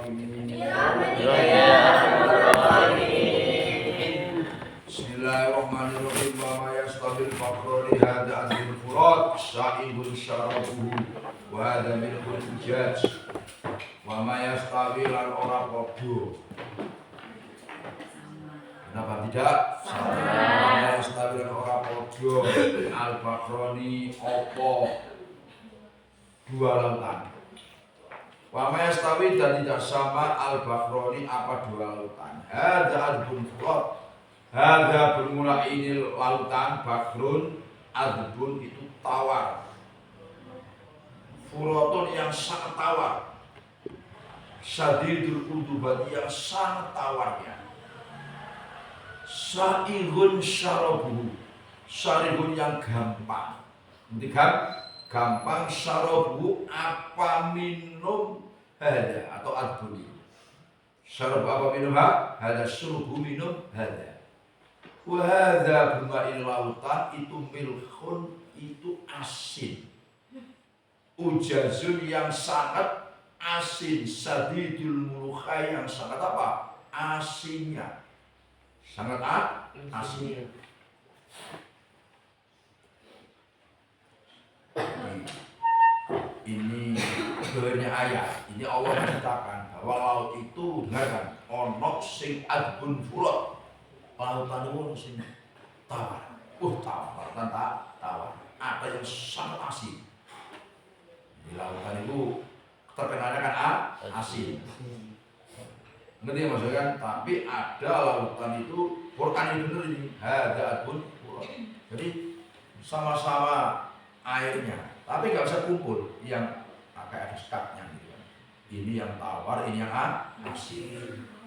rahimin. Bismillahirrahmanirrahim. Wa ma yastabil faqru li hadha adil furat sa'ibun syarabuhu wa hadha milkul ujaj. Wa ma yastabil al-ora qabdu. Kenapa tidak? Sama stabil ora padha al-bakroni opo dua lautan. Wa ma yastawi dan tidak sama al-bakroni apa dua lautan. Hadza adbun furat. Hadza bermula ini lautan bakrun, adbun itu tawar. Furatun yang sangat tawar. Syadidul udubati yang sangat tawarnya. Sa'ihun syarabuhu, syarihun yang gampang. Nanti gampang syarabuhu apa minum hada atau adbuni. Syarabu apa minum hada, syurubu minum hada. Wahada bermain lautan itu milkhun itu asin. Ujazun yang sangat asin, sadidul mulukhai yang sangat apa? Asinnya. Sangat asin. Ini sebenarnya ayat. Ini Allah menyatakan bahwa laut itu dengarkan ono sing adbun furat. Lautan itu sing tawar. Lautan tawar. Ada yang sangat asin. Di lautan itu terkenalnya kan asin. Ngerti maksudnya kan? Tapi ada lautan itu Quran ini benar ini hadza adbun furat. Jadi sama-sama airnya, tapi nggak bisa kumpul. Yang kayak ada sekatnya gitu kan. Ini yang tawar, ini yang asin.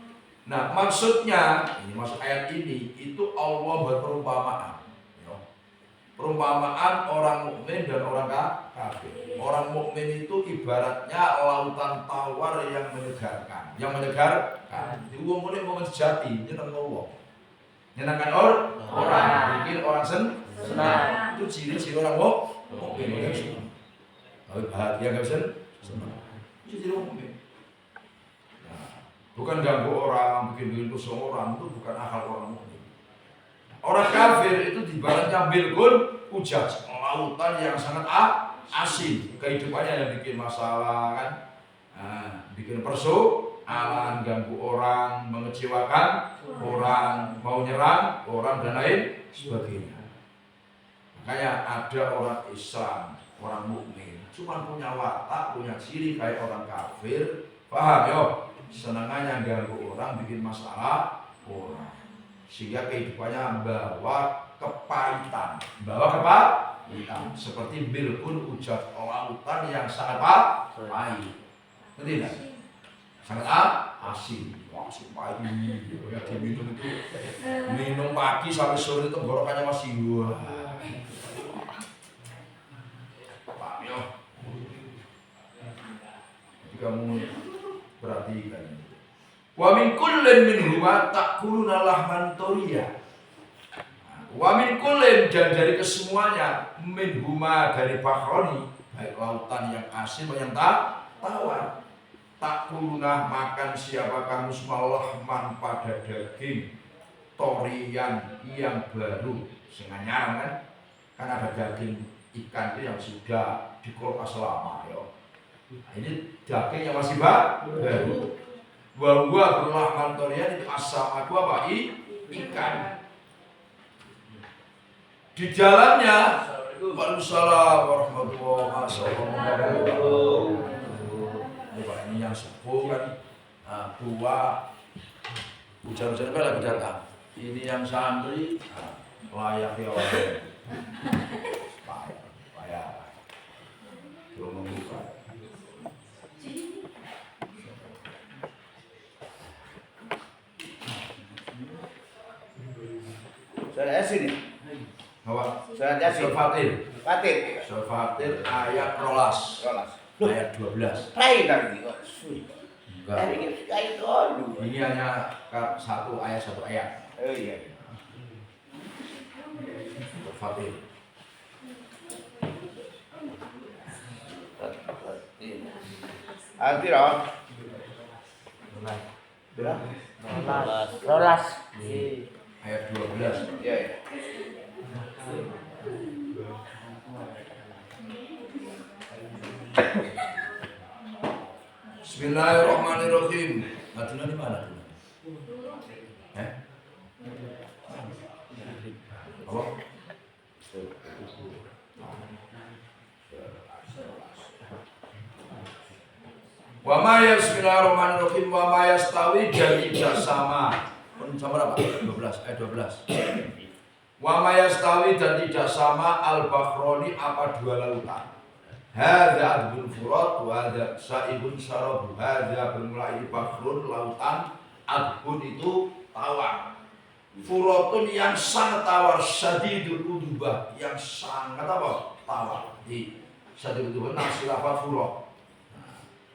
Nah maksudnya, ini maksud ayat ini itu Allah berperumpamaan. Perumpamaan orang mukmin dan orang kafir. Orang mukmin itu ibaratnya lautan tawar yang menyegarkan. Jadi wong mukmin mau sejati, nyeneng Allah. Nyenangkan orang, bikin orang senang. Itu ciri-ciri orang mukmin yang senang. Tapi bahagia enggak senang. Itu ciri orang mukmin. Nah, bukan ganggu orang, bikin dosa orang, itu bukan akal orang mukmin. Orang kafir itu ibaratnya bilkun ujaj, lautan yang sangat asin. Kehidupannya yang bikin masalah kan, bikin persoalan, ganggu orang, mengecewakan orang, mau nyerang orang dan lain sebagainya. Makanya ada orang Islam, orang mukmin, cuma punya watak, punya ciri kayak orang kafir. Paham yo? Senangannya ganggu orang, bikin masalah orang. Sehingga kehidupannya bawa kepahitan, seperti bilkun ujat lautan yang sangat pahit, ngerti tidak? Sangat asin, asin pahit. Ya diminum itu, minum pagi sampai sore tenggorokannya masih wah. Paham ya? Jadi kamu perhatikan. Wa min kullin minhuma ta'kuluna lahman thoriya. Wa min kullin dan dari kesemuanya minhuma dari bahroni, baik lautan yang asin maupun yang tawar. Ta'kuluna makan siapa kamu semua lahman pada daging thoriyan yang baru, sing anyar kan? Kan ada daging ikan itu yang sudah dikulkas lama ya. Nah, ini daging yang masih baru. Bahwa berlahman thoriyan itu asam aku apa? Ikan. Di jalannya Waalaikumsalam warahmatullahi wabarakatuh. Ini yang sepuh kan, tua hujan-hujan lagi datang. Ini yang santri layak ya payah belum membuka. Surat Yasin ya? Apa? Surat Yasin. Fatir ayat 12. Ayat 12. Terakhir lagi kok. Enggak. Ayat dulu. Ini hanya satu ayat. Oh iya. Fatir. Arti loh. Berapa? Rolas. Ayat 12. Ya, ya. Bismillahirrahmanirrahim. Madinah di mana tuh? Apa? Wa ma bismillahirrahmanirrahim wa ma yastawi dan tidak sama. Sama berapa? 12 ayat 12. Wa ma yastawi dan tidak sama al-bahroni apa dua lautan. Hadza adbun furat wa hadza sa'ibun syarabu. Hadza bermulai bahrun lautan, adbun itu tawar. Furatun yang sangat tawar, syadidul udubah yang sangat apa? Tawar. Di syadidul udubah nasi lafaz furat.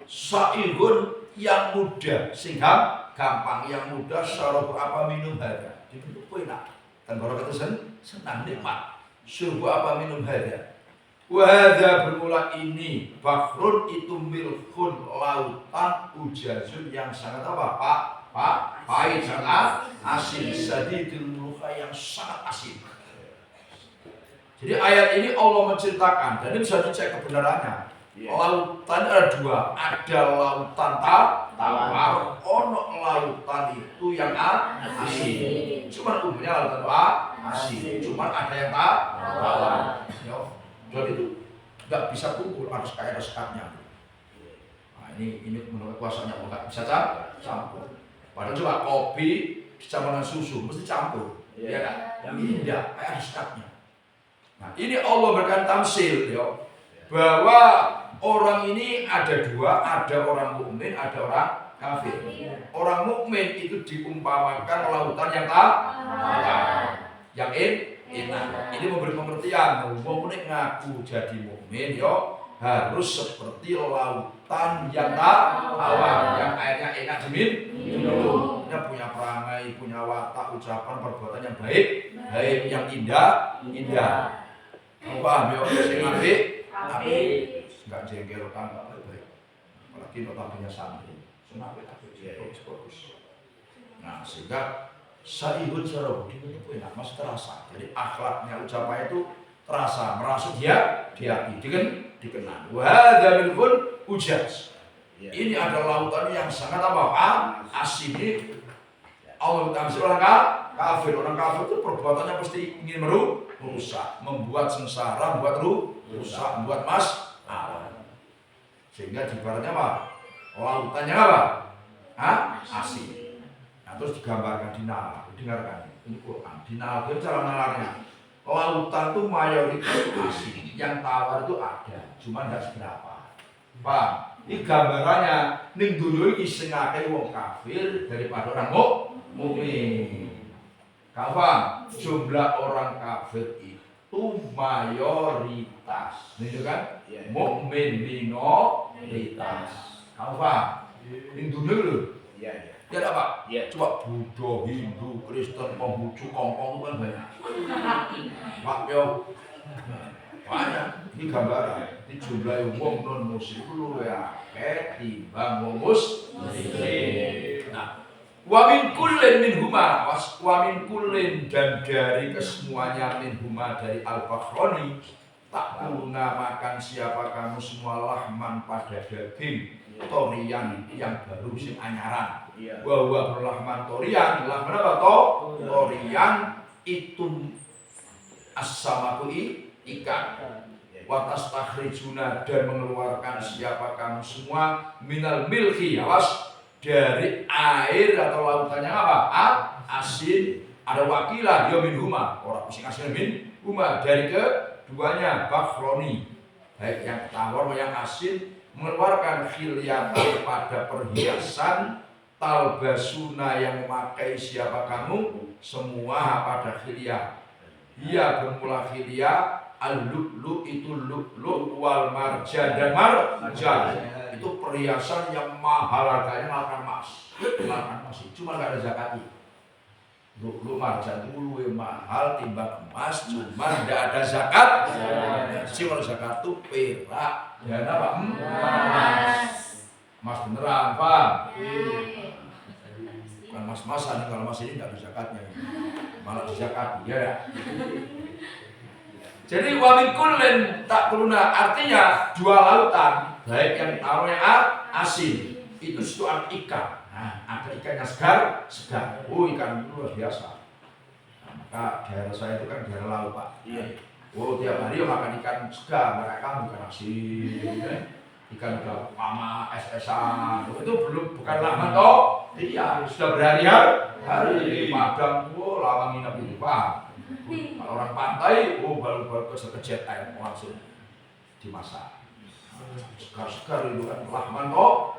Sa'ibun yang mudah sehingga gampang, yang mudah syarabu apa minum hadza. Diminum enak. Dan kalau kata senang nikmat. Syurbu apa minum hadza. Wahada bermula ini bahrun itu milkun lautan ujazun yang sangat apa pak pahit sangat asin sadidul muluka yang sangat asin. Jadi ayat ini Allah menceritakan dan ini bisa dicek kebenarannya. Lautan ada dua, ada lautan tawar, ono lautan itu yang asin. Cuma umumnya lautan asin, cuma ada yang tawar. Dan itu nggak bisa kumpul, harus kayak ada sekatnya. Nah ini menurut kuasanya nggak bisa campur. Padahal coba kopi dicampur dengan susu mesti campur, ya kan? Ini tidak, kayak ada sekatnya. Nah ini Allah berikan tamsil, ya, bahwa orang ini ada dua, ada orang mukmin, ada orang kafir. Orang mukmin itu diumpamakan lautan yang tawar, yang enak. Ini memberi pengertian, mau ngaku jadi mukmin yo harus seperti lautan yang tawar, yang airnya enak diminum. Dia punya perangai, punya watak, ucapan, perbuatan yang baik, yang indah. Paham yo? Sing apik, enggak jengkel kan, enggak baik. Apalagi notabene santri, sing apik bagus. Nah, sehingga sa'ibun syarabu itu enak, masih terasa. Jadi akhlaknya ucapannya itu terasa, merasa dia di hati, dikenal. Wahada milkun ujaz. Ini adalah lautan yang sangat apa? Asin. Allah tamsil orang kafir. Orang kafir itu perbuatannya pasti ingin merusak, membuat sengsara, membuat rusak, membuat masalah. Sehingga ibaratnya apa? Lautannya apa? Asin. Terus digambarkan di nalar, dengarkan ini Quran. Di nalar itu cara nalarnya. Lautan itu mayoritas asin, yang tawar itu ada, cuma tidak seberapa. Pak, ini gambarannya ning dunya iki sing akeh wong kafir daripada orang mukmin. Kawan, jumlah orang kafir itu mayoritas, gitu kan? Mukmin minoritas. Kawan, ning dunya lho. Iya. Ya ada Pak? Ya. Coba Buddha, Hindu, Kristen, Konghucu, Kongkong itu kan banyak. Pak yo, banyak. Ini gambaran. Ini jumlah wong non muslim itu ya ketimbang wong muslim. Nah, wa min kullin minhuma, wa min kullin dan dari kesemuanya minhuma dari al-bakhroni tak guna makan siapa kamu semua lahman pada daging torian yang baru sing anyaran. Bahwa berlahman torian, lahman apa torian itu as-samaku ikan. Watas takhrijuna dan mengeluarkan siapa kamu semua minal milki, awas, dari air atau lautannya apa? Asin. Ada wakilah ya minhuma, orang sing asin minhuma dari keduanya bakhroni, baik yang tawar yang asin, mengeluarkan khilyatan pada perhiasan talbasuna yang memakai siapa kamu semua pada khilyah. Ia bermula khilyah al-lu'lu itu lu'lu wal marjan dan marjan itu perhiasan yang mahal harganya makan emas cuma nggak ada zakatnya. Lu'lu marjan itu lebih mahal timbang emas, cuma nggak ada zakat. Kalau zakat itu perak dan apa? Emas. Mas beneran, paham? Bukan mas-masan, kalau mas ini nggak ada zakatnya, malah dizakati, ya dah. Jadi wamikulen tak kuluna artinya dua lautan, baik yang tawar yang asin itu suatu ikan. Nah, ada ikan yang segar. Oh, ikan itu luar biasa. Nah, maka daerah saya itu kan daerah laut, Pak. Iya. Oh, tiap hari makan ikan segar, makan kamu ikan asin, ya. Ikan udah lama es-esan, itu bukan lama toh. Iya, sudah berhari-hari. Padang, oh lama nginep itu, Pak. Kalau orang pantai, oh baru kejet air langsung dimasak. Segar-segar itu kan lahman toh.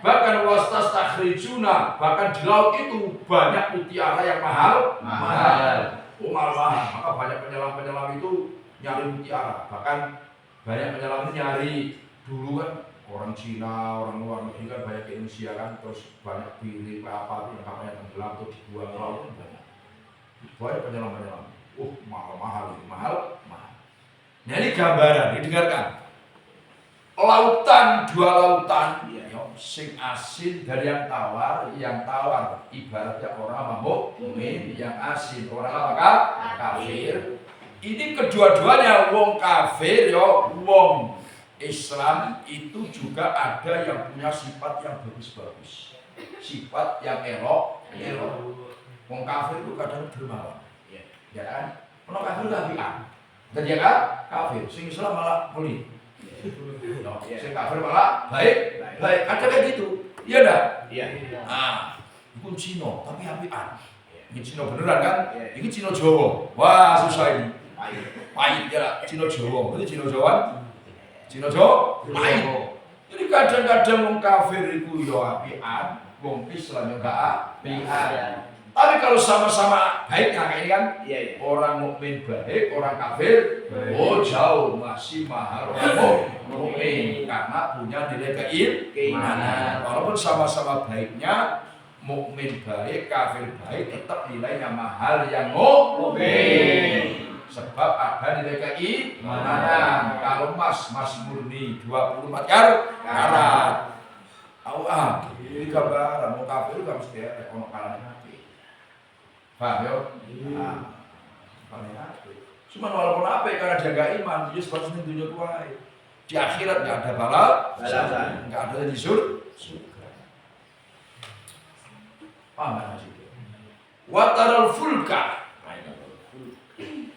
Bahkan wastas takhrijuna, bahkan di laut itu banyak mutiara yang mahal. Oh mahal. Maka banyak penyelam itu nyari mutiara. Bahkan banyak penyelam itu nyari dulu kan orang Cina, orang luar negeri kan banyak ke Indonesia kan, terus banyak pilih apa yang kapalnya tenggelam tuh dibuang ke laut kan banyak. Banyak penyelam. Mahal. Nah ini gambaran, didengarkan. Lautan, dua lautan, sing asin dari yang tawar ibaratnya orang mukmin, yang asin orang apa kafir. Ini kedua-duanya wong kafir wong Islam itu juga ada yang punya sifat yang bagus-bagus, sifat yang elok. Wong kafir itu kadang dermawan, ya kan? Orang kafir itu apian, dan dia kan kafir, sing Islam malah pelit. Sing kafir malah baik. Ada kayak gitu, iya dah. Ah, itu Cina, tapi apian. Ini Cina beneran kan? Ini Cina Jawa. Wah susah ini. Pahit ya, Cina Jawa. Itu Cina Jawa. Pahit. Jadi kadang-kadang wong kafir itu ya apian, wong Islam juga apian. Tapi kalau sama-sama baiknya kayak ini kan, orang mukmin baik, orang kafir, jauh masih mahal orang mukmin karena punya nilai keimanan. Walaupun sama-sama baiknya, mukmin baik, kafir baik, tetap nilainya mahal yang mukmin. Sebab ada nilai keimanan. Kalau mas murni 24 karat. Ini gambaran mau kafir itu harus dia ono kalane. Paham ya? Cuma walaupun apa karena dia gak iman, dia seharusnya dunia kuai. Di akhirat gak ada balasan, gak ada di surga. Paham gak sih? Watarul fulka.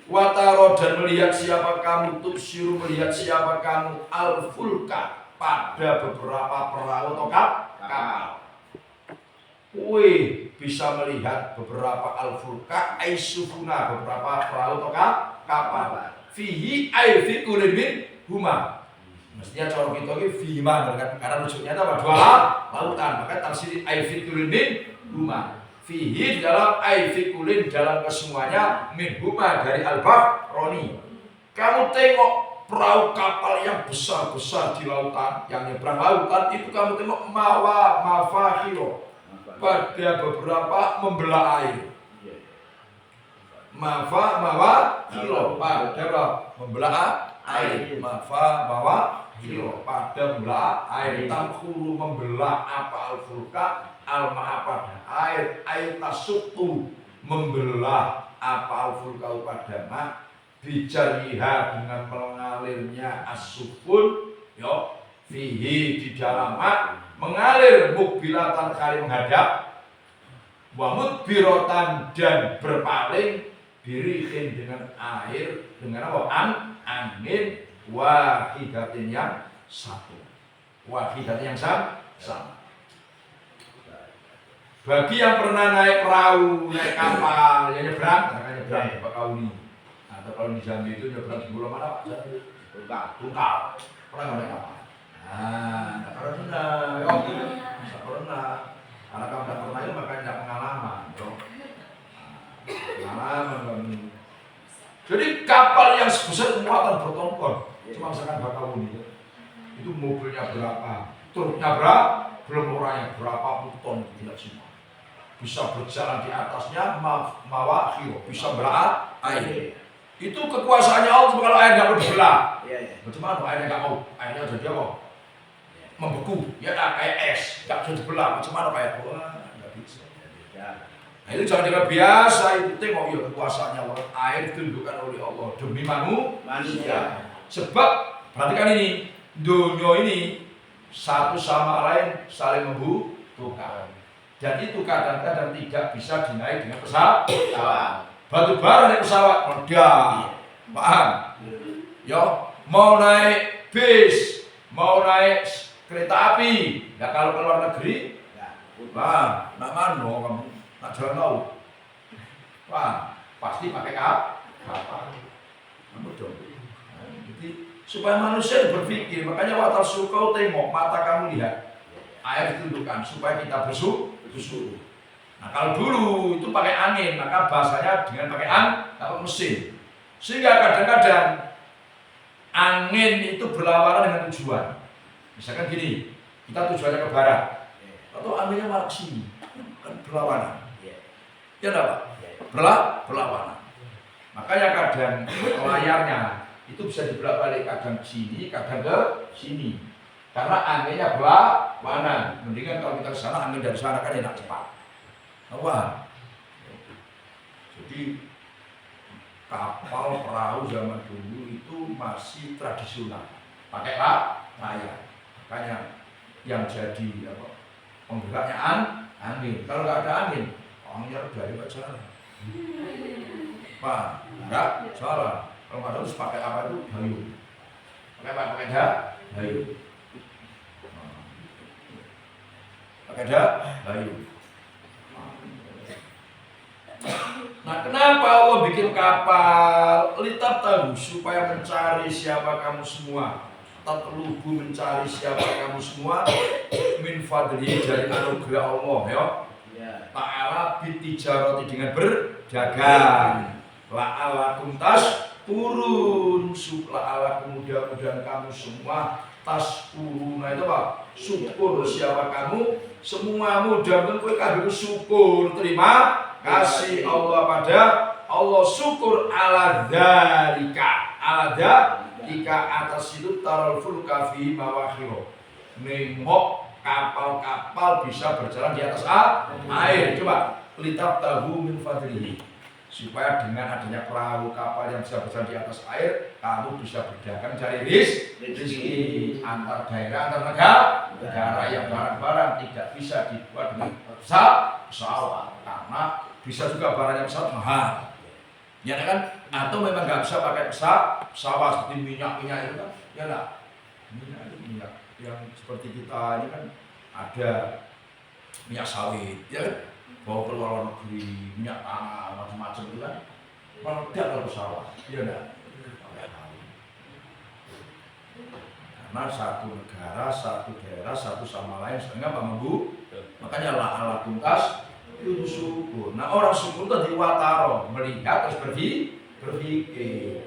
Wataro dan melihat siapa kamu, tubsiru melihat siapa kamu, al-fulka pada beberapa perahu atau kapal. Wih, bisa melihat beberapa al-fulka aisufuna, beberapa perahu atau kapal. Fihi fi kulin min huma. Mestinya cara kita ini fihima kan, karena rujuknya itu apa? Dua lautan. Maka tafsir fi kulin min huma. Fihi dalam fi kulin dalam kesemuanya min huma dari al-bahroni. Kamu tengok perahu kapal yang besar-besar di lautan, yang nyebrang lautan itu kamu tengok mafakhiro. Pada beberapa membelah air. Mafakhiro pada membelah air. Mafakhiro pada membelah air. Tamkhuru membelah apa al-fulka al-ma'a pada air tasuktu membelah apa al-fulka pada ma bijariha dengan mengalirnya as-sufun fihi di dalam mengalir mukbilatan kali menghadap wa mudbiratan dan berpaling birihin dengan air dengan apa? Angin wahidatin yang satu. Wahidatin yang sama. Bagi yang pernah naik perahu, naik kapal, yang nyebrang ke Bakauni. Atau kalau di Jambi itu nyebrang di Pulau mana Pak? Tungkal. Pernah naik kapal? Nah, pernah. Karena kamu tidak pernah itu makanya tidak pengalaman. Pengalaman. Jadi kapal yang sebesar muatan berton-ton, cuma misalkan Bakauni itu mobilnya berapa, truknya berapa, belum orangnya berapa puluh ton tidak semua. Bisa berjalan di atasnya mawakhir, bisa belah air. Itu kekuasaannya Allah kalau air nggak berbelah. Bagaimana airnya nggak mau? Airnya jadi apa? membeku, ya kayak es, nggak bisa dibelah, macam mana kayak wah nggak bisa. Nah, itu jangan dengan biasa itu tengok ya kekuasaannya Allah. Air ditundukkan oleh Allah demi manusia. Sebab perhatikan ini, dunia ini satu sama lain saling membutuhkan. Dan itu kadang-kadang tidak bisa dinaik dengan pesawat. Batu bara naik pesawat, meledak. Paham? Ya, mau naik bis, mau naik kereta api. Ya kalau ke luar negeri, wah, nak mano kamu, nak jalan laut. Wah, pasti pakai kapal. Kamu dong. Jadi supaya manusia berpikir, makanya watar sukau tengok, mata kamu lihat. Air ditundukkan supaya kita bersuruh. Nah kalau dulu itu pakai angin, maka bahasanya dengan pakai mesin. Sehingga kadang-kadang angin itu berlawanan dengan tujuan. Misalkan gini, kita tujuannya ke barat, atau anginnya malah ke sini, kan berlawanan. Ya enggak Pak? Berlawanan. Makanya kadang layarnya itu bisa dibelak-balik, kadang ke sini, kadang ke sini. Karena anginnya berlawanan. Mendingan kalau kita ke sana, angin dari sana kan enak cepat. Wah. Jadi kapal perahu zaman dulu itu masih tradisional, pakai layar. Makanya yang jadi penggeraknya angin. Kalau nggak ada angin, anginnya dari nggak jalan. Pak, nggak salah. Kalau nggak harus pakai apa itu dayung. Pakai dayung. Pakai dayung. Nah, kenapa Allah bikin kapal? Lihat tahu supaya mencari siapa kamu semua. Tatlubu mencari siapa kamu semua. Min fadli dari anugerah Allah ya. Ta'ala bitijarati dengan berdagang. La'alakum tas turun. La'alakum mudah-mudahan kamu semua tas turun. Nah itu Pak, syukur siapa kamu. Semua mudah-mudahan kamu syukur. Terima kasih Allah pada Allah, syukur ala dzalika atas itu tarul fulka fi mawakhiro. Nengok kapal-kapal bisa berjalan di atas air. Coba lihat tahu min fadlihi, supaya dengan adanya perahu kapal yang bisa berjalan di atas air, kamu bisa berdagang cari rezeki antar daerah, antar negara yang barang-barang tidak bisa dibuat dengan pesawat karena bisa juga barangnya pesawat mahal, ya kan? Atau memang nggak bisa pakai pesawat seperti minyak itu kan, ya nggak? Minyak yang seperti kita ini kan ada minyak sawit, ya kan? Bawa ke luar negeri, minyak tanah macam-macam itu kan, meledak kalau pesawat, ya nggak? Karena satu negara, satu daerah, satu sama lain sehingga mampu, makanya ala tuntas itu syukur. Nah orang syukur itu diwataro, melihat terus berpikir.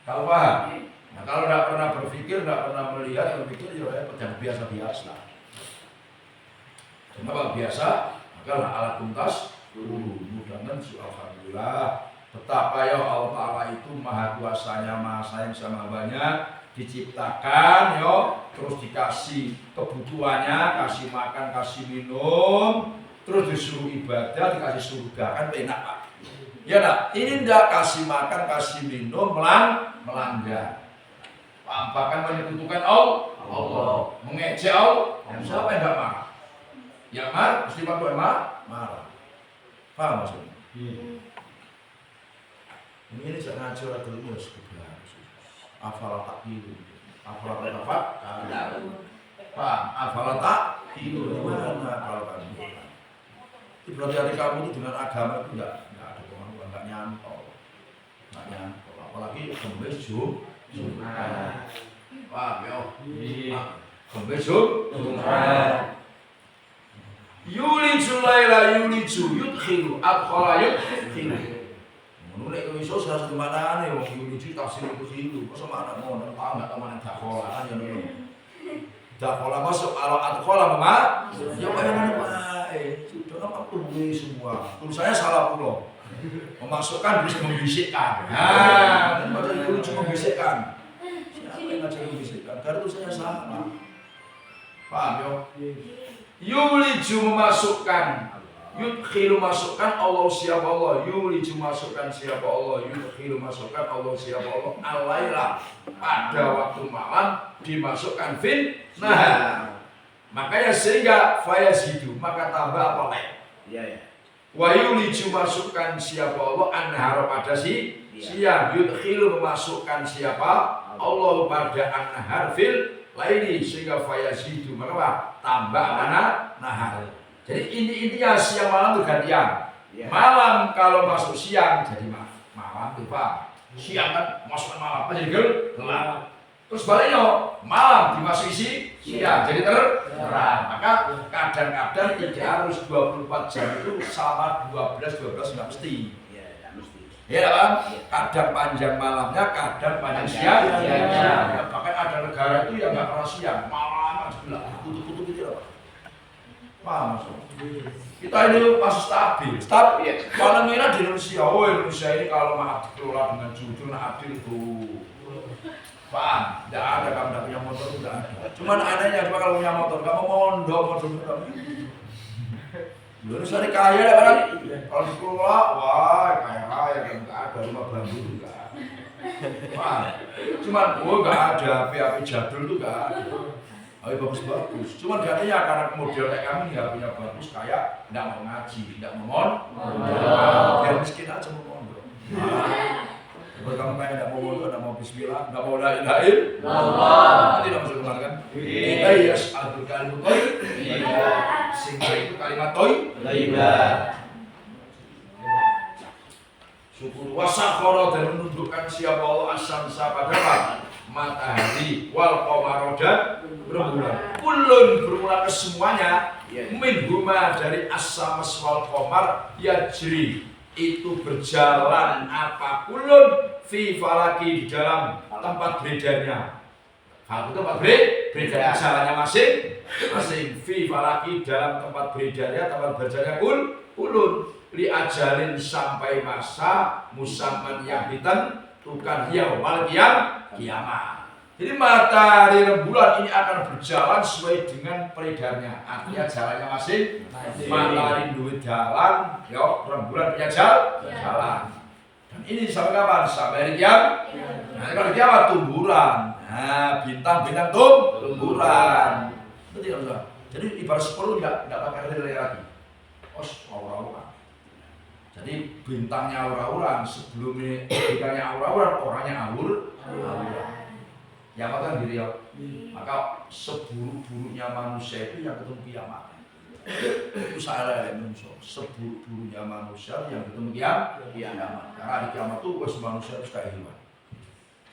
Kalau paham? Nah kalau tidak pernah berpikir, tidak pernah melihat, berpikir ya yang biasa-biasa. Kenapa biasa? Maka alat tuntas mudah-mudahan alhamdulillah. Betapa ya Allah Ta'ala itu maha kuasanya, maha sayang sama banyak. Diciptakan terus dikasih kebutuhannya, kasih makan, kasih minum, terus disuruh ibadah, dikasih surga, kan enak Pak. Ya enggak? Ini enggak kasih makan, kasih minum, melanggar. Bahkan menyekutukan Allah, mengejek Allah. Siapa yang enggak marah? Yang marah, mesti Pak marah. Paham maksudnya? Ini jangan ngajar dulu sekedar. Afala taqilu. Afala tafak. Paham? Afala taqilu. Gimana kalau kamu? Itu berarti hati kamu itu dengan agama itu enggak ada kemampuan, enggak nyantol. Apalagi kembali Jumat. Paham ya? Kembali Jumat. Yuliju laila yuliju yudkhilu adkhala yudkhilu. Nek kowe iso salah satu manane wong yuliju tafsir yudkhilu. Kok sama ana ngono ta enggak teman dakhala kan ya ngono. Dakhala masuk ala adkhala mama. Ya bayangane wae. Sudah apa perlu semua. Tulisannya salah pula. Memasukkan bisa membisikkan. Nah, kan baca yuliju membisikkan. Siapa yang ngajar membisikkan? Karena tulisannya salah. Paham ya? Yuliju memasukkan, yudkhilu masukkan Allah siapa Allah, yuliju masukkan siapa Allah, yudkhilu masukkan Allah siapa Allah, al-laila pada waktu malam dimasukkan fin nahar. Makanya sehingga fayazidu maka tambah apa lain? Iya ya. Wa yuliju masukkan siapa Allah an-nahar pada siang, yudkhilu memasukkan siapa Allah pada an-nahar fil laili sehingga fayazidu maka apa? Tambah mana nahar. Jadi intinya siang malam itu gantian. Ya. Malam kalau masuk siang jadi malam itu Pak. Siang kan masuk malam jadi gelap. Terus baliknya malam dimasuki siang jadi terang. Maka kadang-kadang tidak harus 24 jam itu sama 12 nggak mesti. Iya, enggak mesti. Ya kan? Kadang panjang malamnya, kadang panjang siang. Ya, bahkan ada negara itu yang nggak pernah siang, malam aja gelap, tutup gitu loh. Paham maksudnya? Kita ini masih stabil. Iya. Paling enak di Indonesia. Oh Indonesia ini kalau maaf dikelola dengan jujur, adil itu. Paham? Tidak ada kamu tidak punya motor itu tidak ada. Cuman anehnya cuma kalau punya motor, kamu mondok motor kamu. Indonesia ini kaya ya kan? Kalau dikelola, wah kaya kan nggak ada rumah bambu juga. Paham? Cuman nggak ada api jadul itu nggak ada. Ayo bagus-bagus. Cuman katanya karena model kayak kami nggak punya bagus kayak nggak mau ngaji, nggak mau biar miskin aja mau mondok. Kalau kamu kayak nggak mau mondok, nggak mau bismillah, nggak mau la ilaha illallah, nanti nggak masuk kemarin kan? Iya, adul kalimat toy, sehingga itu kalimat toy, syukur wasakhara dan menundukkan siapa Allah asyamsa pada matahari wal qamara dan rembulan. Kulun bermula kesemuanya min huma dari as-syams wal qamar yajri itu berjalan apa kulun fi falaki di dalam tempat beredarnya. Hal itu tempat beredar jalannya masing-masing fi falaki dalam tempat beredarnya tempat berjalannya kulun li ajalin sampai masa musamman yang ditentukan yaumul kiamat. Jadi matahari rembulan ini akan berjalan sesuai dengan peredarnya. Artinya jalannya masing. Matahari duit jalan, rembulan punya jalan. Dan ini sampai kapan? Sampai hari kiamat. Nah, kalau kiamat tumburan. Nah, bintang-bintang tumburan. Betul tidak? Jadi ibarat 10 tidak pakai relay lagi. Aura-aura. Jadi bintangnya aura-auran, sebelumnya bintangnya aura-auran, orangnya aura. Yang kan diri ya. Maka seburuk-buruknya manusia itu yang ketemu kiamat. Itu salah manusia. Seburuk-buruknya manusia yang ketemu kiamat. Karena di kiamat itu wes manusia itu kayak hewan.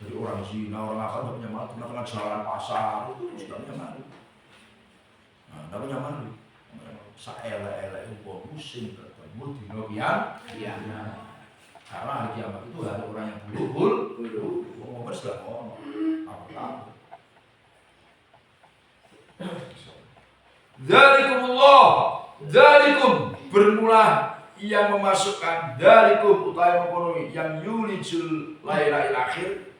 Jadi orang zina, orang apa tidak punya malu, tengah jalan pasar itu sudah punya malu. Nah, tidak punya malu. Saela-ela itu pusing ketemu di kiamat. Karena hari kiamat itu ada orang yang bulu-bulu, ngomong sudah ngomong. Dzalikum bermula yang memasukkan dzalikum utawi memenuhi yang yulijul laila ila akhir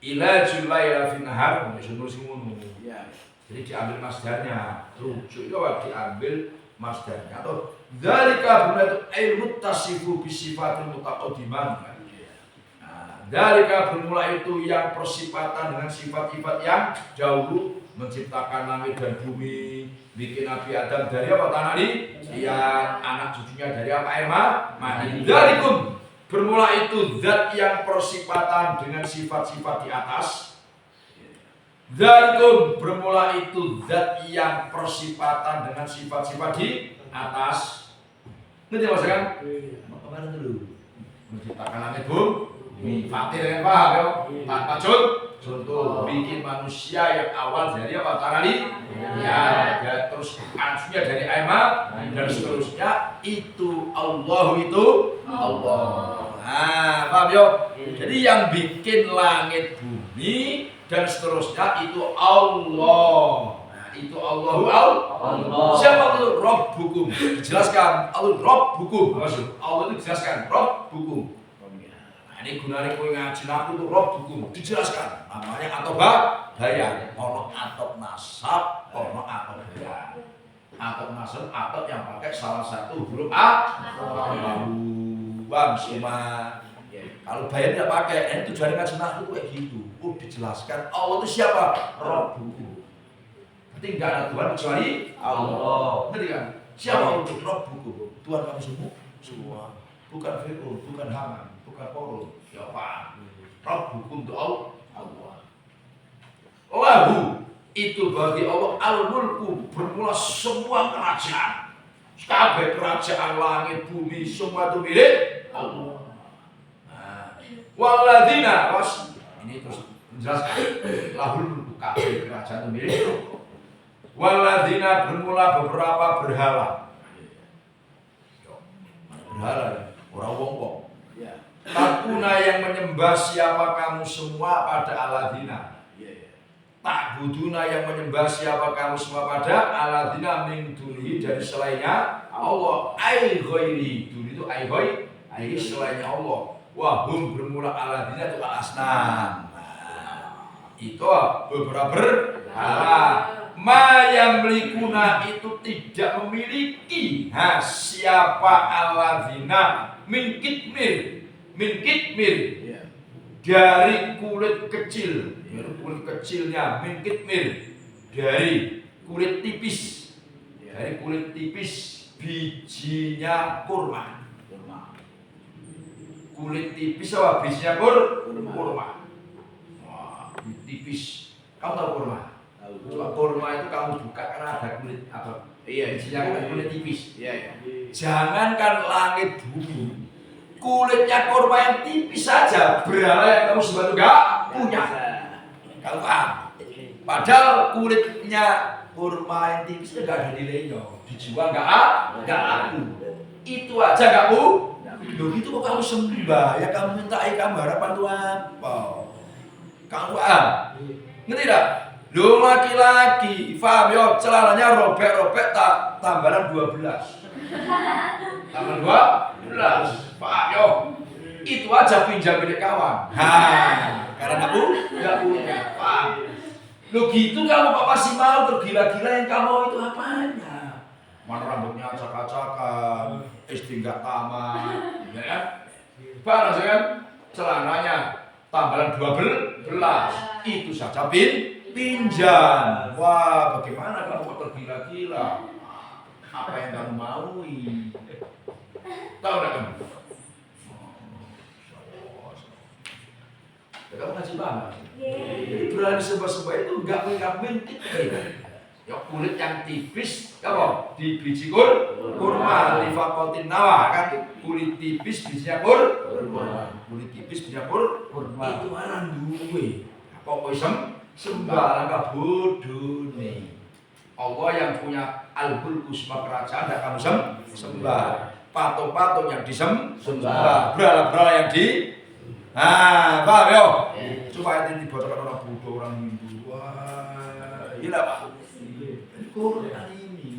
ilajul laila fin nahar jadi diambil masdarnya rujuk itu diambil masdarnya atau dzalika bermula itu muttasifu bi sifatil mutaqaddiman. Dalika bermula itu yang persifatan dengan sifat-sifat yang dahulu menciptakan langit dan bumi, bikin Nabi Adam dari apa tanah liat, anak cucunya dari apa air mani. Dalikum bermula itu zat yang persifatan dengan sifat-sifat di atas. Dalikum bermula itu zat yang persifatan dengan sifat-sifat di atas. Ngerti maksudnya kan? Kemarin dulu menciptakan langit bumi. Fatir yang paham ya, tanpa contoh bikin manusia yang awal dari apa tanah ya terus ansunya dari air dan seterusnya itu Allah. Nah, paham ya? Jadi yang bikin langit bumi dan seterusnya itu Allah. Nah, itu Allah. Siapa itu Rabbukum? Dijelaskan Allah Rabbukum. Maksud Allah itu dijelaskan Rabbukum. ini gunanya kowe ngaji naku itu roh buku dijelaskan. Namanya atop bayan, ono atop nasab, ono atop bayan. Atop nasab atop yang pakai salah satu huruf A. Bang semua. Kalau bayan tidak pakai, ini tujuannya ngaji naku kayak gitu. Dijelaskan Allah itu siapa? Rabbuku. Berarti enggak ada Tuhan kecuali Allah. Ngerti kan? Siapa untuk Rabbuku? Tuhan kamu semua. Bukan Fir'aun, bukan Haman, bukan Korun. Ya Pak. Rabbuku untuk Allah. Lahu itu bagi Allah al-mulku, bermula semua kerajaan. Kabeh kerajaan langit bumi semua itu milik Allah. Walladzina ini terus menjelaskan lahul mulku kabeh kerajaan itu milik Allah. Walladzina bermula beberapa berhala. Berhala orang wong-wong. Takuna yang menyembah siapa kamu semua pada aladina. Takbuduna yang menyembah siapa kamu semua pada aladina min dunihi dari selainnya Allah. Ai ghairi duni itu ai selainnya Allah. Wahum bermula aladina itu al-asnam. Itu beberapa berhala. Ma yang melikuna itu tidak memiliki siapa aladina min kitmir dari kulit kecil, kulit kecilnya min kitmir dari kulit tipis, bijinya kurma. Kulit tipis apa bijinya kurma. Wah, tipis. Kamu tahu kurma? Coba kurma itu kamu buka karena ada kulit apa? Bijinya kan kulit tipis. Jangankan langit bumi, kulitnya kurma yang tipis saja berhala yang kamu sembah itu enggak punya. Kalau paham? Padahal kulitnya kurma yang tipis enggak ada nilainya, dijual enggak laku. Itu aja enggak bu. Loh gitu kok kamu sembah, ya kamu mintai kamu harapan itu apa? Kamu ngerti tidak? Loh laki-laki, paham ya, celananya robek-robek tak tambahan 12. Tambah 12, paham ya? Itu aja pinjam milik kawan. Karena aku enggak punya, paham? Loh gitu kamu kok masih mau tergila-gila yang kamu itu apanya? Mana rambutnya acak-acakan, istri enggak tamat, ya kan? Balas kan? Celananya tambahan 12, itu saja pinjam. Wah, bagaimana kamu kok tergila-gila? Apa yang kamu maui? Tahu enggak kamu? Kamu ngaji banget. Berani sebab-sebab itu enggak mintik. Ya kulit yang tipis, apa? Di biji kurma, lifakotin nawa kan? Kulit tipis bijinya kurma. Kulit tipis bijinya kurma. Itu mana duwe? Apa sembah langkah bodoh nih. Allah yang punya al-mulku semua kerajaan tidak kamu sembah. Patung-patung yang disembah, berhala-berhala yang paham ya? Supaya ini dibacakan orang bodoh, orang Hindu. Wah, gila Pak. Quran ini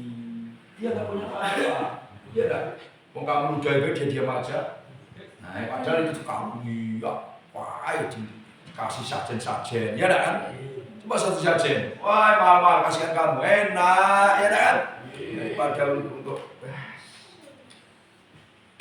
dia nggak punya apa-apa, dia nggak. Mau kamu udah dia diam aja. Nah, padahal itu kamu apa dikasih sajen, ya kan? Coba satu sajen, wah mahal-mahal kasihan kamu, enak, ya kan? Daripada untuk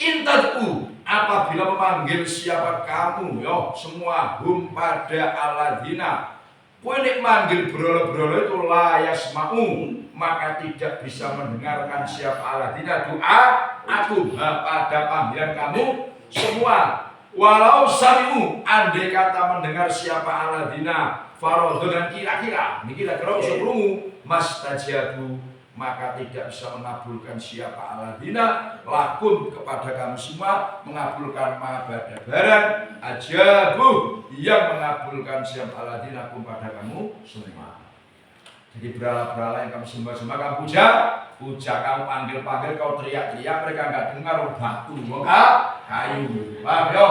intadu apabila memanggil siapa kamu, yo semua pada aladina. Kau ini manggil berhala-berhala itu layas mau, maka tidak bisa mendengarkan siapa aladina doa aku pada panggilan kamu semua. Walau samimu, andai kata mendengar siapa aladina farodho dan kira-kira, ini kira-kira sebelummu mas tajabu, maka tidak bisa mengabulkan siapa aladina lakum kepada kamu semua, mengabulkan ma'abadah barang ajabu yang mengabulkan siapa aladina kepada kamu semua. Jadi berhala-berhala yang kamu sembah-sembah kamu puja, kamu panggil-panggil, kau teriak-teriak, mereka enggak dengar, batu, kayu, paham ya?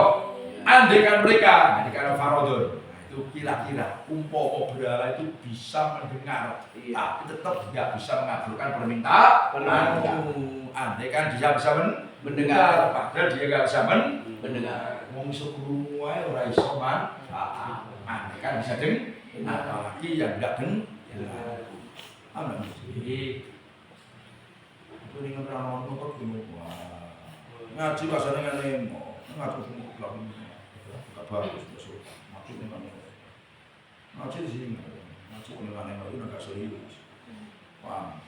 Andaikan mereka, andaikan farodon, itu kira-kira umpama berhala itu bisa mendengar, tapi tetap tidak bisa mengabulkan permintaan. Andaikan dia bisa mendengar, padahal dia nggak bisa mendengar. wong iso krungu wae ora iso manfaat. Kan bisa apalagi yang enggak dengar. Amin. Aku ning ora ono kok wah. Ngaji rasane ngene mo. Ngaji semua belakang. Enggak bagus besok. Maksudnya kan. Ngaji di sini. Ngaji penilaian itu enggak serius. Paham?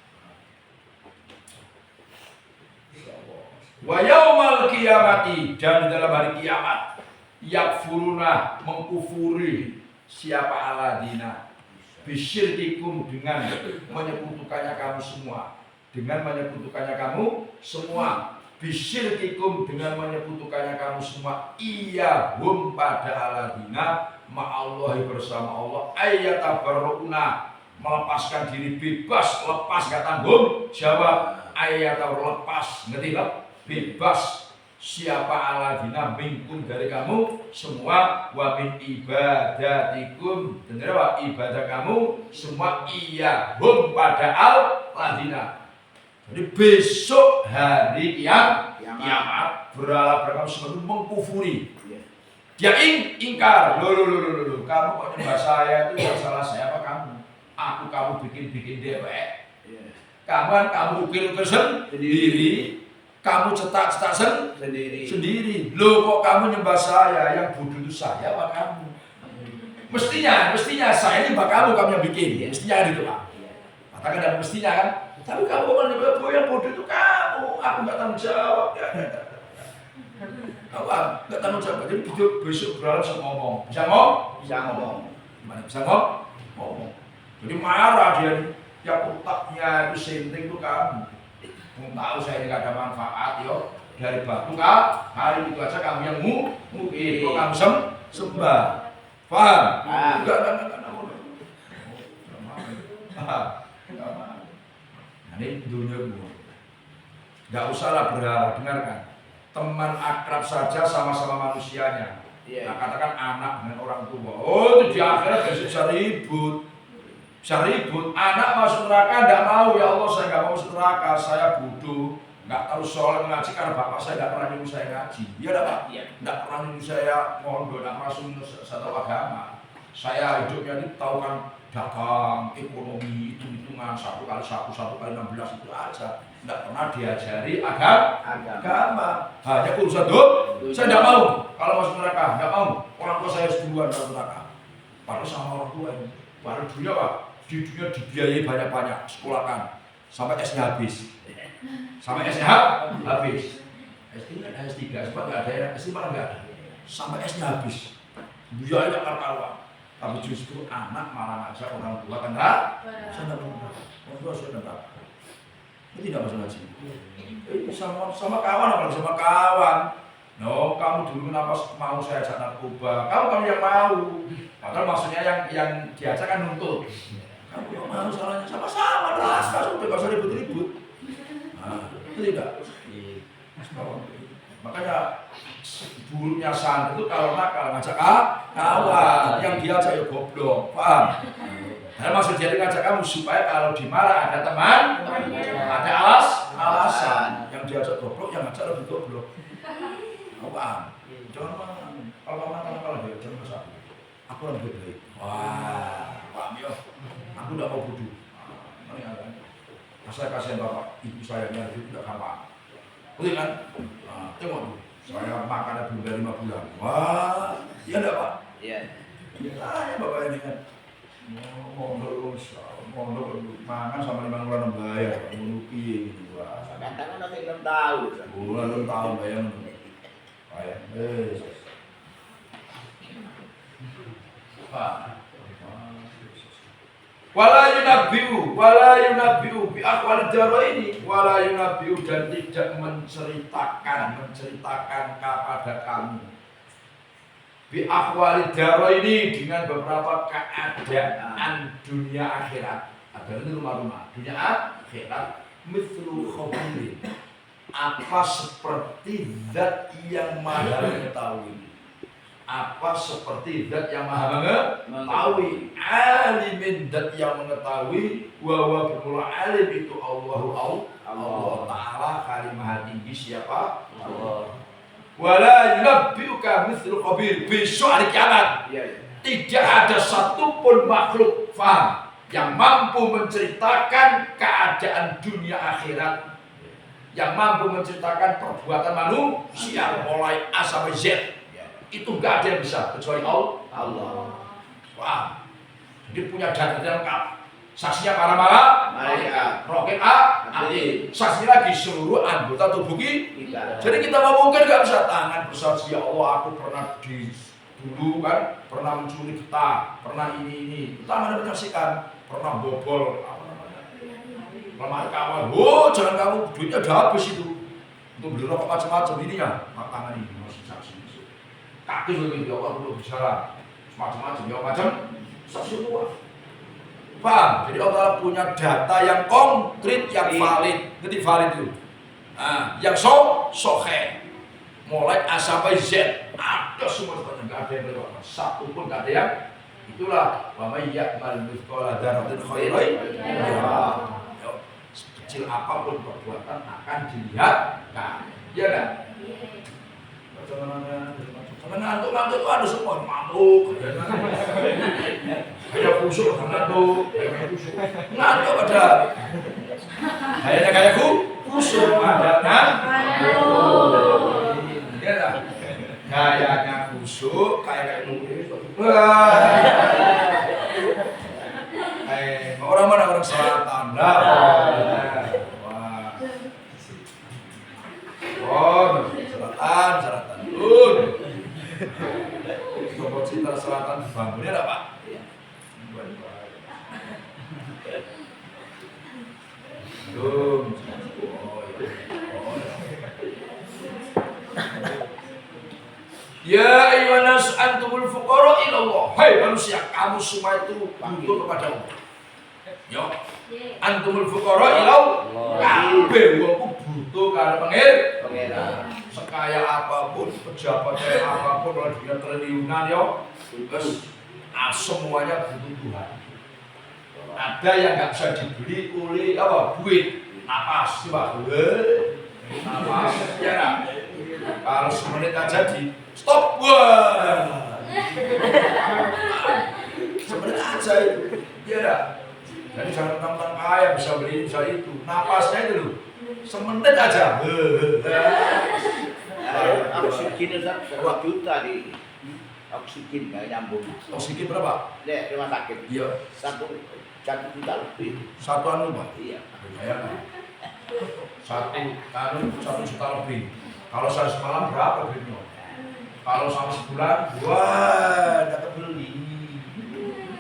Wa yaumal qiyamati, dan dalam hari kiamat yakfuruna, mengkufuri siapa aladina bisyirkikum, dengan menyekutukannya kamu semua, dengan menyekutukannya kamu semua, bisyirkikum, dengan menyekutukannya kamu semua, iya hum pada aladina ma'allahi, bersama Allah, ayatabarruna, melepaskan diri bebas, lepas gak tanggung jawab, lepas, ngerti gak? Bebas siapa aladina minkum, dari kamu semua, wa min ibadatikum, dan dari ibadah kamu semua, iya hum pada aladina. Jadi besok hari kiamat berhala kamu semua itu mengkufuri. Dia ingkar, lo, kamu kok nyembah saya, itu yang salah saya apa kamu? Kamu bikin dewek. Kamu ukir sendiri, kamu cetak sendiri. Loh kok kamu nyembah saya, yang bodoh itu saya apa kamu? Mestinya saya ini kamu yang bikin, mestinya gitu lah. Katakan dan mestinya kan, tapi kamu kok yang bodoh itu kamu, aku nggak tanggung jawab. Nggak tanggung jawab. Jadi besok berharap bisa ngomong, gimana bisa ngomong? Jadi marah dia. Yang otaknya itu senting itu kamu. Tahu saya ini gak ada manfaat yo. Dari batu hari itu aja kamu yang mungkin kok kamu sembah. Paham? Enggak. Ini dunia gua. Enggak usahlah berharap, dengarkan. Teman akrab saja sama-sama manusianya. Nah, katakan anak dengan orang tua. Oh, itu di akhirat bisa ribut. Anak masuk neraka enggak mau, ya Allah saya enggak mau masuk neraka, saya bodoh, enggak tahu soal ngaji karena bapak saya enggak pernah nyuruh saya ngaji. Iya enggak Pak? Enggak pernah nyuruh saya mondok, enggak masuk satu agama. Saya hidupnya ini tahu kan dagang, ekonomi, hitung-hitungan 1 kali 1, 1 kali 16 itu aja. Enggak pernah diajari agama. Hanya urusan saya enggak mau kalau masuk neraka, enggak mau. Orang tua saya duluan masuk neraka. Padahal sama orang tua ini. Baru dunia Pak. Di dunia dibiayai banyak-banyak, sekolahkan sampai S-nya habis. S-nya habis. S3 ada S3, sebab nggak ada ya, S5 nggak ada. Sampai S-nya habis. Biaya kawan. Tapi justru anak malah ngajak orang tua kan saya orang tua sudah neraka. Itu tidak masuk ngaji. Sama kawan, apalagi sama kawan. No, kamu dulu kenapa mau saya ajak narkoba? Kamu yang mau. Padahal maksudnya yang diajak kan nuntut. Kamu yang mau salahnya sama-sama rasa, sudah gak usah ribut-ribut. Nah, itu tidak. Makanya buruknya santri itu kalau nakal ngajak kawan, yang diajak ya goblok, paham? Dan maksud jadi ngajak kamu supaya kalau dimarah ada teman, ada alasan. Yang diajak goblok, yang ngajak lebih goblok. Kamu paham? Jangan kalau dia jangan masalah. Aku lebih baik. Wah, paham ya? Aku tidak mau bodoh. Saya kasihan bapak, ibu saya itu tidak gampang. Betul kan? Nah, tengok tuh. Saya makannya belum dari 5 bulan. Wah, iya enggak Pak? Iya. Ya bapak ini kan. Mondok makan sama 5 bulan bayar. Menuki gitu. Kadang-kadang nanti 6 tahun. Bulan 6 tahun bayar. Bayar. Pak. Wala yunabbi'u bi aqwalid daraini, wala yunabbi'u, dan tidak menceritakan kepada kamu bi aqwalid daraini, dengan beberapa keadaan dunia akhirat. Ada ini rumah-rumah dunia akhirat, mithlu khabirin, apa seperti zat yang maha mengetahui. Apa seperti zat yang maha mengetahui, alimin, zat yang mengetahui, wa bermula alim itu Allah Ta'ala, kali maha tinggi siapa? Allah. Wala yunabbi'uka mithlu khabir. Besok hari kiamat Iya. tidak ada satupun makhluk faham yang mampu menceritakan keadaan dunia akhirat, yang mampu menceritakan perbuatan manusia mulai A sampai Z. Itu nggak ada yang bisa kecuali Allah. Wah, jadi punya data lengkap. Saksinya para Malaikat. roket saksinya lagi seluruh anggota tubuh Kita. Jadi kita ngomongkan nggak bisa tangan bersaksi, ya Allah aku pernah dulu kan pernah mencuri kita, pernah ini tangan menyaksikan, pernah bobol apa namanya lemari kamar. Oh jangan kamu duitnya udah habis itu untuk beli rokok macam-macam ini ya, tangan ini masih saksi. Kaki juga ya Allah belum bicara macam-macam ya macam saksi semua. Paham? Jadi Allah punya data yang konkret, yang valid. Ngerti valid itu? Nah, yang sohe mulai A sampai Z ada semua tanya, nggak ada yang lewat satu pun nggak ada yang itulah wa may ya'mal mithqala dzarratin khairan yarah. Sekecil apapun perbuatan akan dilihat. Nah, iya kan? Sampai ngantuk ada semua mabuk. Kayak kusuk ngantuk, ngantuk ada. Kayaknya kayak kusuk ada iya lah. Kayaknya kusuk, kayak orang mana orang selatan lah. Wah, selatan. Sobat Citra Selatan dibangunnya lah Pak. Ya ayyuhannas antumul fuqara ila Allah. Hai manusia, kamu semua itu butuh kepada Allah. Yo. Antumul fuqara ila Allah. Kabeh wong butuh karo pangeran. Sekaya apapun, pejabat kayak apapun, kalau dia triliunan yo, semuanya butuh Tuhan. Ada yang nggak bisa dibeli oleh apa? Duit, napas, coba. Napas, ya nggak? Kalau semenit aja di stop, wah. Semenit aja itu, ya nggak? Jadi jangan tentang kaya bisa beli bisa itu, napasnya itu loh. Semenit aja. Oksigen itu 2 juta di oksigen nggak nyambung. Oksigen berapa? Dek rumah sakit. Iya. 1 juta lebih. Satu anu Pak. Iya. Bayangkan. 1 juta lebih. Kalau saya semalam berapa duitnya? Kalau sama sebulan, wah, udah kebeli.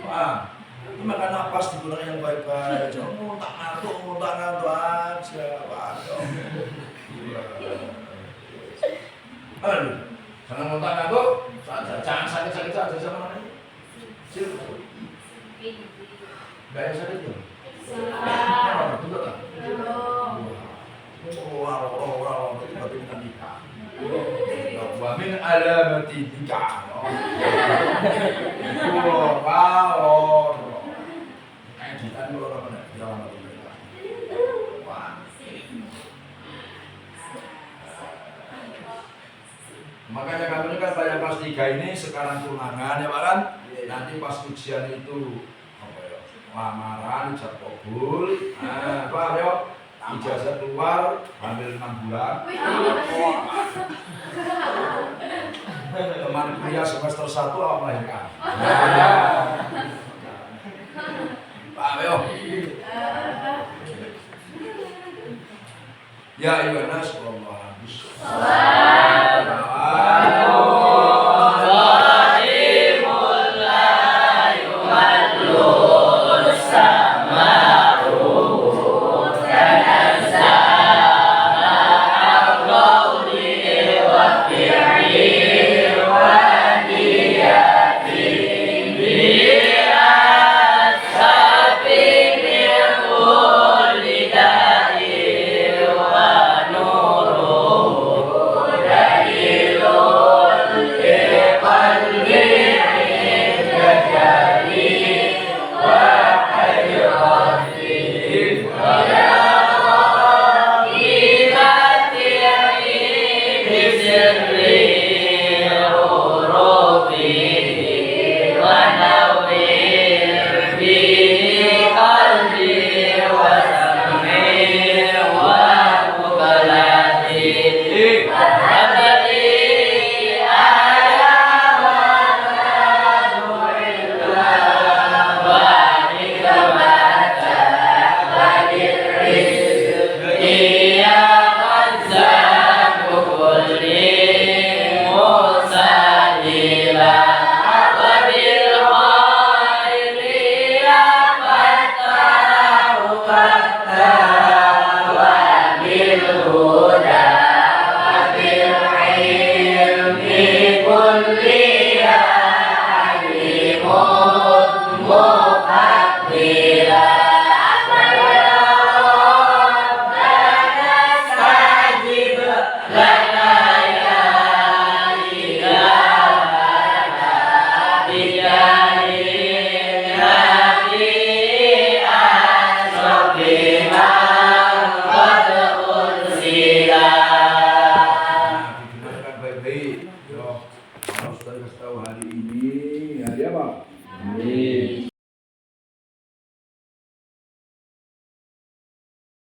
Wah. Ini makan napas digunakan yang baik-baik. Jangan muntah ngantuk aja. Waduh. Aduh, jangan muntah ngantuk. Jangan sakit-sakit aja sama mana? Gak ada sakit ya? Betul tak? Orang berarti kita nikah. Wa min alamati nikah. Wow. Kita dulu orang mana? Jalan atau mereka? Wah. Makanya kamu ini kan bayar kelas 3 ini sekarang tunangan ya Pak kan? Nanti pas ujian itu apa ya? Lamaran, ijazah kabul. Nah, paham ya? Ijazah keluar, hamil 6 bulan. Teman kuliah semester 1 awal melahirkan. Paham ya? Ya ayyuhan nas sallallahu alaihi hari ini hari apa? Amin.